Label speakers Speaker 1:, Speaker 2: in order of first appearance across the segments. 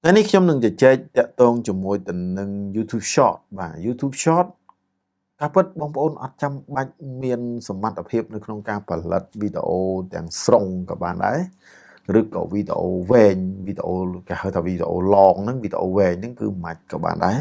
Speaker 1: ថ្ងៃនេះខ្ញុំនឹងជជែកតាក់ទងជាមួយទៅនឹង YouTube Short បាទ YouTube Short ការពិតបងប្អូនអត់ចាំបាច់មានសមត្ថភាពនៅក្នុងការផលិតវីដេអូទាំងស្រុងក៏បានដែរឬក៏វីដេអូវែងវីដេអូគេហៅថាវីដេអូ long ហ្នឹងវីដេអូវែងហ្នឹងគឺមិនក៏បានដែរ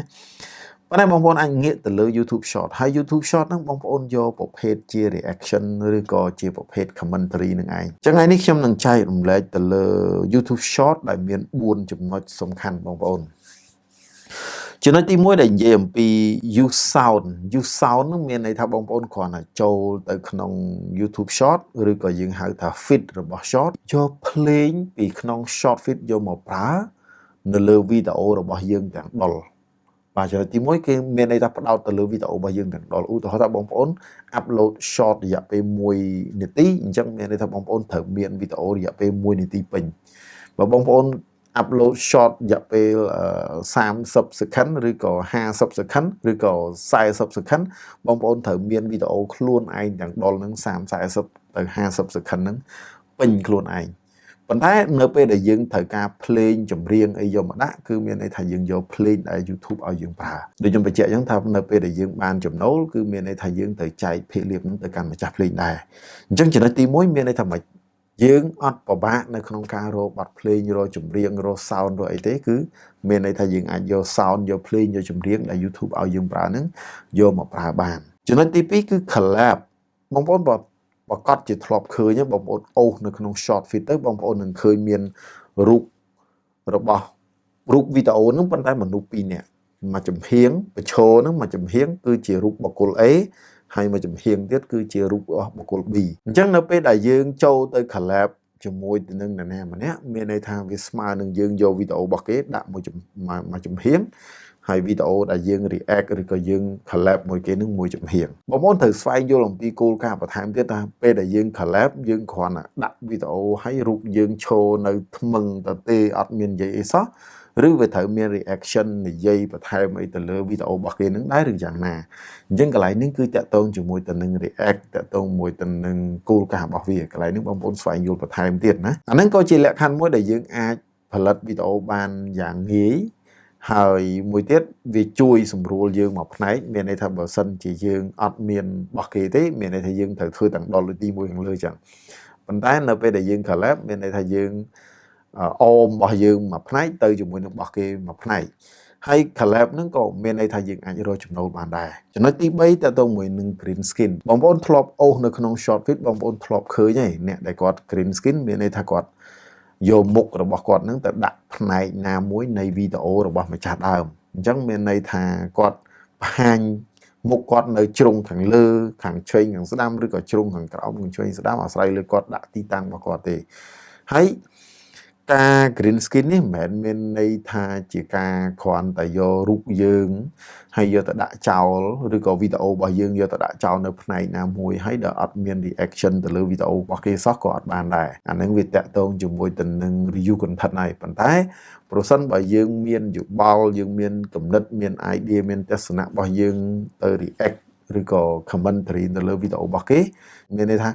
Speaker 1: ប៉ុន្តែបងប្អូនអាចងាកទៅលើ YouTube Short ហើយ YouTube Short ហ្នឹងបងប្អូនយកប្រភេទជា reaction ឬក៏ជាប្រភេទ commentary នឹងឯងចឹងថ្ងៃនេះខ្ញុំនឹងចែករំលែកទៅលើ YouTube Short ដែលមាន4ចំណុចសំខាន់បងប្អូនចំណុចទី1ដែលនិយាយអំពី use sound ហ្នឹងមានន័យថាបងប្អូនគ្រាន់តែចូលទៅក្នុង YouTube Short ឬក៏យើងហៅថា feed របស់ Short យកភ្លេងពីក្នុង Short feed យកមកប្រើនៅលើវីដេអូរបស់យើងទាំងដុលបាទចំណុចទី1គេមានន័យថាផ្ដោតទៅលើវីដេអូរបស់យើងទាំងដុលឧទាហរណ៍ថាបងប្អូន upload short រយៈពេល1នាទីអញ្ចឹងមានន័យថាបងប្អូនត្រូវមានវីដេអូរយៈពេល1នាទីពេញបើបងប្អូន upload short រយៈពេល30 second ឬក៏50 second ឬក៏40 second បងប្អូនត្រូវមានវីដេអូខ្លួនឯងទាំងដុលហ្នឹង30 40ទៅ50 second ហ្នឹងពេញខ្លួនឯងប៉ុន្តែនៅពេលដែលយើងត្រូវការភ្លេងចម្រៀងអីយកមកដាក់គឺមានន័យថាយើងយកភ្លេងដែល YouTube ឲ្យយើងប្រើដូចខ្ញុំបញ្ជាក់អញ្ចឹងថានៅពេលដែលយើងបានចំណូលគឺមានន័យថាយើងត្រូវចែកភាគលាភហ្នឹងទៅកាន់ម្ចាស់ភ្លេងដែរអញ្ចឹងចំណុចទី1មានន័យថាមិនយើងអត់ពិបាកនៅក្នុងការរកបទភ្លេងរកចម្រៀងរក sound រកអីទេគឺមានន័យថាយើងអាចយក sound យកភ្លេងយកចម្រៀងដែល YouTube ឲ្យយើងប្រើហ្នឹងយកមកប្រើបានចំណុចទី2គឺ collab បងប្អូនបើកត់ជាធ្លាប់ឃើញបងប្អូនអូសនៅក្នុង short feed ទៅបងប្អូននឹងឃើញមានរូបរបស់រូបវីដេអូហ្នឹងប៉ុន្តែមនុស្សពីរនាក់មួយចំហៀងប្រឈរហ្នឹងមួយចំហៀងគឺជារូបបុគ្គល A ហើយមួយចំហៀងទៀតគឺជារូបរបស់បុគ្គល B អញ្ចឹងនៅពេលដែលយើងចូលទៅ collab ជាមួយទៅនឹងនរណាម្នាក់មានន័យថាវាស្មើនឹងយើងយកវីដេអូរបស់គេដាក់មួយចំហៀងហើយវីដេអូដែលយើង react ឬក៏យើង collab មួយគេនឹងមួយចំហៀងបងប្អូនត្រូវស្វែងយល់អំពីគោលការណ៍បន្ថែមទៀតថាពេលដែលយើង collab យើងគ្រាន់តែដាក់វីដេអូហើយរូបយើងឈរនៅថ្មឹងទៅទេអត់មាននិយាយអីសោះឬវាត្រូវមាន reaction និយាយបន្ថែមអីទៅលើវីដេអូរបស់គេនឹងដែរឬយ៉ាងណាអញ្ចឹងកន្លែងនេះគឺតាក់ទងជាមួយទៅនឹង react តាក់ទងមួយទៅនឹងគោលការណ៍របស់វាកន្លែងនេះបងប្អូនស្វែងយល់បន្ថែមទៀតណាអាហ្នឹងក៏ជាលក្ខខណ្ឌមួយដែលយើងអាចផលិតវីដេអូបានយ៉ាងងាយហើយមួយទៀតវាជួយសម្រួលយើងមកផ្នែកមានន័យថាបើសិនជាយើងអត់មានរបស់គេទេមានន័យថាយើងត្រូវធ្វើទាំងដល់ទី1ខាងលើចឹងប៉ុន្តែនៅពេលដែលយើង collab មានន័យថាយើងអមរបស់យើងមួយផ្នែកទៅជាមួយនឹងរបស់គេមួយផ្នែកហើយ collab ហ្នឹងក៏មានន័យថាយើងអាចរកចំណូលបានដែរចំណុចទី3តទៅមួយនឹង green skin បងប្អូនធ្លាប់អូសនៅក្នុង short feed បងប្អូនធ្លាប់ឃើញហើយអ្នកដែលគាត់ green skin មានន័យថាគាត់យកមុខរបស់គាត់ហ្នឹងទៅដាក់ផ្នែកណាមួយនៃវីដេអូរបស់ម្ចាស់ដើមអញ្ចឹងមានន័យថាគាត់បង្ហាញមុខគាត់នៅជ្រុងខាងលើខាងឆ្វេងខាងស្ដាំឬក៏ជ្រុងខាងក្រោមខាងឆ្វេងស្ដាំអាស្រ័យលើគាត់ដាក់ទីតាំងរបស់គាត់ទេហើយការ green skin នេះមិនមែនមានន័យថាជាការគ្រាន់តែយករូបយើងហើយយកទៅដាក់ចោលឬក៏វីដេអូរបស់យើងយកទៅដាក់ចោលនៅផ្នែកណាមួយហើយដែលអត់មាន reaction ទៅលើវីដេអូរបស់គេសោះក៏អត់បានដែរអានឹងវាតាក់ទងជាមួយទៅនឹង review content ហើយប៉ុន្តែប្រសិនបើយើងមានយោបល់យើងមានគំនិតមាន idea មានទស្សនៈរបស់យើងទៅ react ឬក៏ commentary ទៅលើវីដេអូរបស់គេមានន័យថា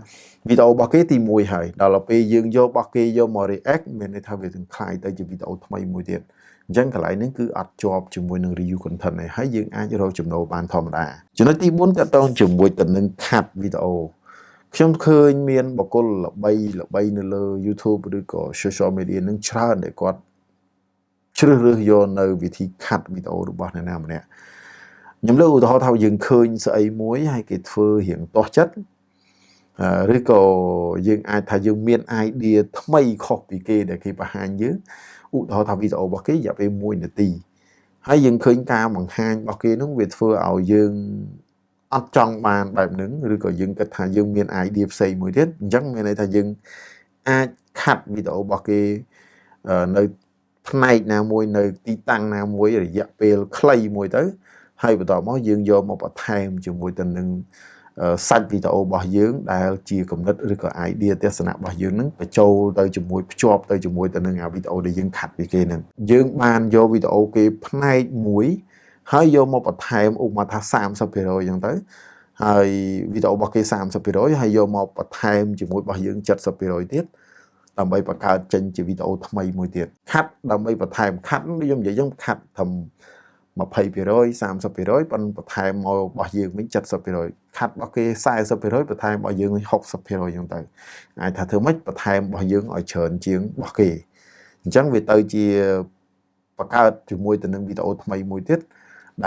Speaker 1: វីដេអូរបស់គេទី1ហើយដល់ពេលយើងយករបស់គេយកមក react មានន័យថាវានឹងคล้ายទៅជាវីដេអូថ្មីមួយទៀតអញ្ចឹងកន្លែងនេះគឺអត់ជាប់ជាមួយនឹង review content ទេហើយយើងអាចរកចំណូលបានធម្មតាចំណុចទី4តទៅជាមួយទៅនឹង cut វីដេអូខ្ញុំឃើញមានបុគ្គលល្បីនៅលើ YouTube ឬក៏ social media នឹងច្រើនដែលគាត់ជ្រើសរើសយកនៅវិធី cut វីដេអូរបស់អ្នកណាម្នាក់ខ្ញុំលើកឧទាហរណ៍ថាយើងឃើញស្អីមួយហើយគេធ្វើរៀងទាស់ចិត្តឬក៏យើងអាចថាយើងមាន idea ថ្មីខុសពីគេដែលគេបង្ហាញយើងឧទាហរណ៍ថាវីដេអូរបស់គេរយៈពេល1នាទីហើយយើងឃើញការបង្ហាញរបស់គេនោះវាធ្វើឲ្យយើងអត់ចង់បានបែបហ្នឹងឬក៏យើងគិតថាយើងមាន idea ផ្សេងមួយទៀតអញ្ចឹងមានន័យថាយើងអាចខាត់វីដេអូរបស់គេនៅផ្នែកណាមួយនៅទីតាំងណាមួយរយៈពេលខ្លីមួយទៅហើយបន្តមកយើងយកមកបន្ថែមជាមួយទៅនឹងសាច់វីដេអូរបស់យើងដែលជាគំនិតឬក៏ idea ទស្សនៈរបស់យើងនឹងបញ្ចូលទៅជាមួយភ្ជាប់ទៅជាមួយទៅនឹងវីដេអូដែលយើងខាត់ពីគេនឹងយើងបានយកវីដេអូគេផ្នែកមួយហើយយកមកបន្ថែមឧបមាថា 30% អញ្ចឹងទៅហើយវីដេអូរបស់គេ 30% ហើយយកមកបន្ថែមជាមួយរបស់យើង 70% ទៀត ដើម្បីបង្កើតចេញជាវីដេអូថ្មីមួយទៀតខាត់ដើម្បីបន្ថែមខាត់ខ្ញុំនិយាយយើងខាត់ធ្វើ20% 30% ប៉ុន្តែបន្ថែមមករបស់យើងវិញ 70% ខាត់របស់គេ 40% បន្ថែមរបស់យើងវិញ 60% ចឹងទៅអាចថាធ្វើម៉េចបន្ថែមរបស់យើងឲ្យច្រើនជាងរបស់គេអញ្ចឹងវាទៅជាបង្កើតជាមួយទៅនឹងវីដេអូថ្មីមួយទៀត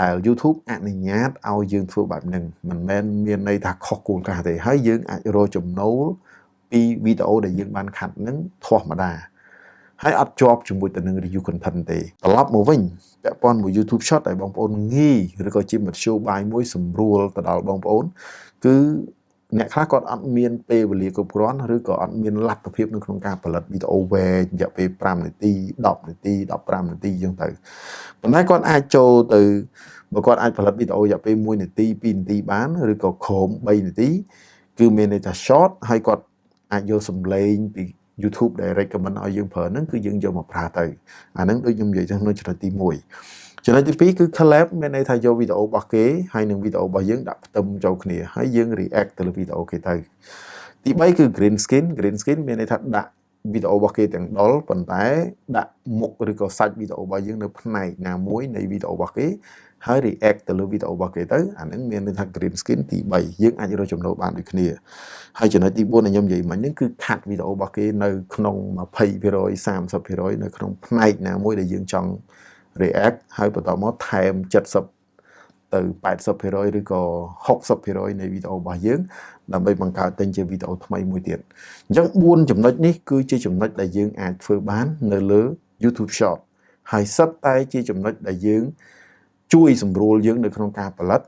Speaker 1: ដែល YouTube អនុញ្ញាតឲ្យយើងធ្វើបែបហ្នឹងមិនមែនមានន័យថាខុសគោលការណ៍ទេហើយយើងអាចរកចំណូលពីវីដេអូដែលយើងបានខាត់ហ្នឹងធម្មតាហើយអត់ជាប់ជាមួយទៅនឹង review content ទេត្រឡប់មកវិញពាក់ព័ន្ធមួយ YouTube Short ដែលបងប្អូនងាយឬក៏ជាមធ្យោបាយមួយសម្រួលទៅដល់បងប្អូនគឺអ្នកខ្លះគាត់អត់មានពេលវេលាគ្រប់គ្រាន់ឬក៏អត់មានលទ្ធភាពនៅក្នុងការផលិតវីដេអូវែងរយៈពេល5នាទី10នាទី15នាទីអញ្ចឹងទៅប៉ុន្តែគាត់អាចចូលទៅបើគាត់អាចផលិតវីដេអូរយៈពេល1នាទី2នាទីបានឬក៏ក្រោម3នាទីគឺមានន័យថា short ហើយគាត់អាចយកសំឡេងពី YouTube ដែល recommend ឲ្យយើងប្រើហ្នឹងគឺយើងយកមកប្រើទៅអាហ្នឹងដូចខ្ញុំនិយាយទៅក្នុងចំណុចទី1ចំណុចទី2គឺ collab មានន័យថាយកវីដេអូរបស់គេហើយនឹងវីដេអូរបស់យើងដាក់ផ្ទឹមចូលគ្នាហើយយើង react ទៅលើវីដេអូគេទៅទី3គឺ green screen មានន័យថាដាក់វីដេអូរបស់គេទាំងដុលប៉ុន្តែដាក់មុខឬក៏សាច់វីដេអូរបស់យើងនៅផ្នែកណាមួយនៃវីដេអូរបស់គេហើយ react ទៅលើវីដេអូរបស់គេទៅអាហ្នឹងមានន័យថា green screen ទី3យើងអាចរកចំណូលបានដូចគ្នាហើយចំណុចទី4ដែលខ្ញុំនិយាយមិញហ្នឹងគឺខាត់វីដេអូរបស់គេនៅក្នុង 20% 30% នៅក្នុងផ្នែកណាមួយដែលយើងចង់ react ហើយបន្តមកថែម70ទៅ80% ឬក៏60% នៃវីដេអូរបស់យើងដើម្បីបង្កើតចេញជាវីដេអូថ្មីមួយទៀតអញ្ចឹង4ចំណុចនេះគឺជាចំណុចដែលយើងអាចធ្វើបាននៅលើ YouTube Short ហើយសិតតែជាចំណុចដែលយើងជួយសម្រួលយើងនៅក្នុងការផលិត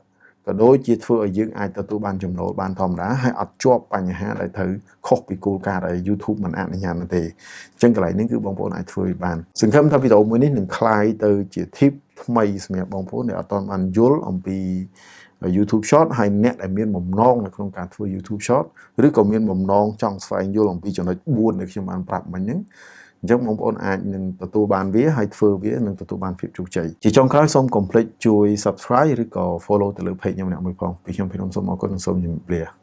Speaker 1: ក៏ដូចជាធ្វើឲ្យយើងអាចទទួលបានចំណូលបានធម្មតាហើយអត់ជាប់បញ្ហាដែលត្រូវខុសពីគោលការណ៍ដែល YouTube មិនអនុញ្ញាតនោះទេអញ្ចឹងកន្លែងនេះគឺបងប្អូនអាចធ្វើបានសង្ឃឹមថាវីដេអូមួយនេះនឹងคล้ายទៅជា tip ថ្មីសម្រាប់បងប្អូនដែលអត់ទាន់បានយល់អំពី YouTube Short ហើយអ្នកដែលមានបំណងនៅក្នុងការធ្វើ YouTube Short ឬក៏មានបំណងចង់ស្វែងយល់អំពីចំណុច4ដែលខ្ញុំបានប្រាប់មិញហ្នឹងអញ្ចឹងបងប្អូនអាចនឹងទទួលបានវាហើយធ្វើវានឹងទទួលបានភាពជោគជ័យជាចុងក្រោយសូមកុំភ្លេចជួយ Subscribe ឬក៏ Follow ទៅលើ Page ខ្ញុំម្នាក់មួយផងពីខ្ញុំសូមអរគុណនិងសូមជម្រាបលា